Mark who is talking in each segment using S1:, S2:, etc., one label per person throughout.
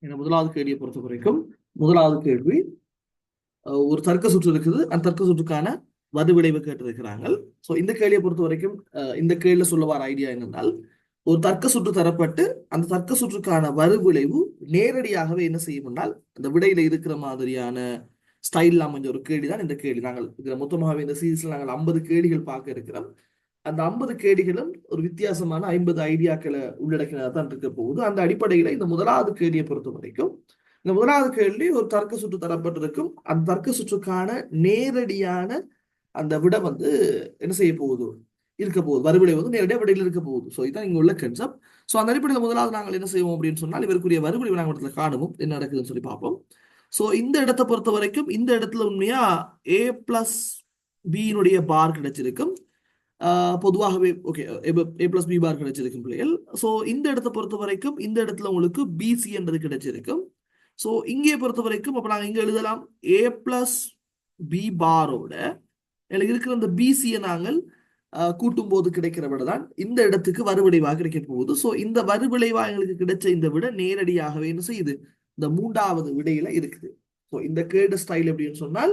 S1: இந்த முதலாவது கேள்வியை பொறுத்த வரைக்கும் முதலாவது கேள்வி ஒரு தர்க்க சுற்று இருக்குது. அந்த தர்க்க சுற்றுக்கான வதுவிளைவு கேட்டிருக்கிறாங்க. ஸோ இந்த கேள்வியை பொறுத்த வரைக்கும் இந்த கேள்வியில் சொல்ல வர ஐடியா என்னென்னால், ஒரு தர்க்க சுற்று தரப்பட்டு அந்த தர்க்க சுற்றுக்கான வறுவிளைவு நேரடியாகவே என்ன செய்யும்னால் அந்த விடையில இருக்கிற மாதிரியான ஸ்டைல் அமைஞ்ச ஒரு கேள்வி தான் இந்த கேள்வி. நாங்கள் இதுல மொத்தமாகவே இந்த சீரீஸ்ல நாங்கள் 50 கேள்விகள் பார்க்க இருக்கிறோம். அந்த 50 கேள்விகளும் ஒரு வித்தியாசமான 50 ஐடியாக்களை உள்ளடக்கினதா தான் இருக்க போகுது. அந்த அடிப்படையில இந்த முதலாவது கேள்வியை பொறுத்த வரைக்கும் இந்த முதலாவது கேள்வி ஒரு தர்க்க சுற்று தரப்பட்டிருக்கும். அந்த தர்க்க சுற்றுக்கான நேரடியான அந்த விட வந்து என்ன செய்ய போகுது இருக்க போகுது, வறுவிலை வந்து நேரடியாக விடையில் இருக்க போகுது. ஸோ இதான் இங்க உள்ள கன்செப்ட். ஸோ அந்த அடிப்படையில் முதலாவது நாங்கள் என்ன செய்வோம் அப்படின்னு சொன்னால், இவருக்குரிய வறுவிலை நாங்கள் இடத்துல காணுவோம், என்ன நடக்குதுன்னு சொல்லி பார்ப்போம். ஸோ இந்த இடத்தை பொறுத்த வரைக்கும் இந்த இடத்துல உண்மையா ஏ பிளஸ் பியினுடைய பார் கிடைச்சிருக்கும். பொதுவாகவே ஓகே ஏ பிளஸ் பி பார் கிடைச்சிருக்கும் பிள்ளைகள். ஸோ இந்த இடத்தை பொறுத்த வரைக்கும் இந்த இடத்துல உங்களுக்கு பிசி என்றது கிடைச்சிருக்கும். ஸோ இங்கே பொறுத்த வரைக்கும் அப்போ நாங்கள் இங்கே எழுதலாம் ஏ பிளஸ் பி பாரோட எனக்கு இருக்கிற அந்த பிசியை நாங்கள் கூட்டும் போது கிடைக்கிற விட தான் இந்த இடத்துக்கு வறுவிளைவாக கிடைக்க போகுது. ஸோ இந்த வறுவிளைவா எங்களுக்கு கிடைச்ச இந்த விட நேரடியாகவே என்ன செய்யுது, இந்த மூன்றாவது விடையில இருக்குது. ஸோ இந்த கேடு ஸ்டைல் எப்படின்னு சொன்னால்,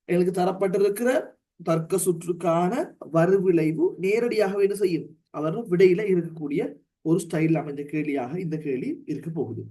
S1: எங்களுக்கு தரப்பட்டிருக்கிற தர்க்க சுற்றுக்கான வறுவிளைவு நேரடியாகவே என்ன செய்யும், அவர் விடையில இருக்கக்கூடிய ஒரு ஸ்டைல் அமைஞ்ச கேள்வியாக இந்த கேள்வி இருக்க போகுது.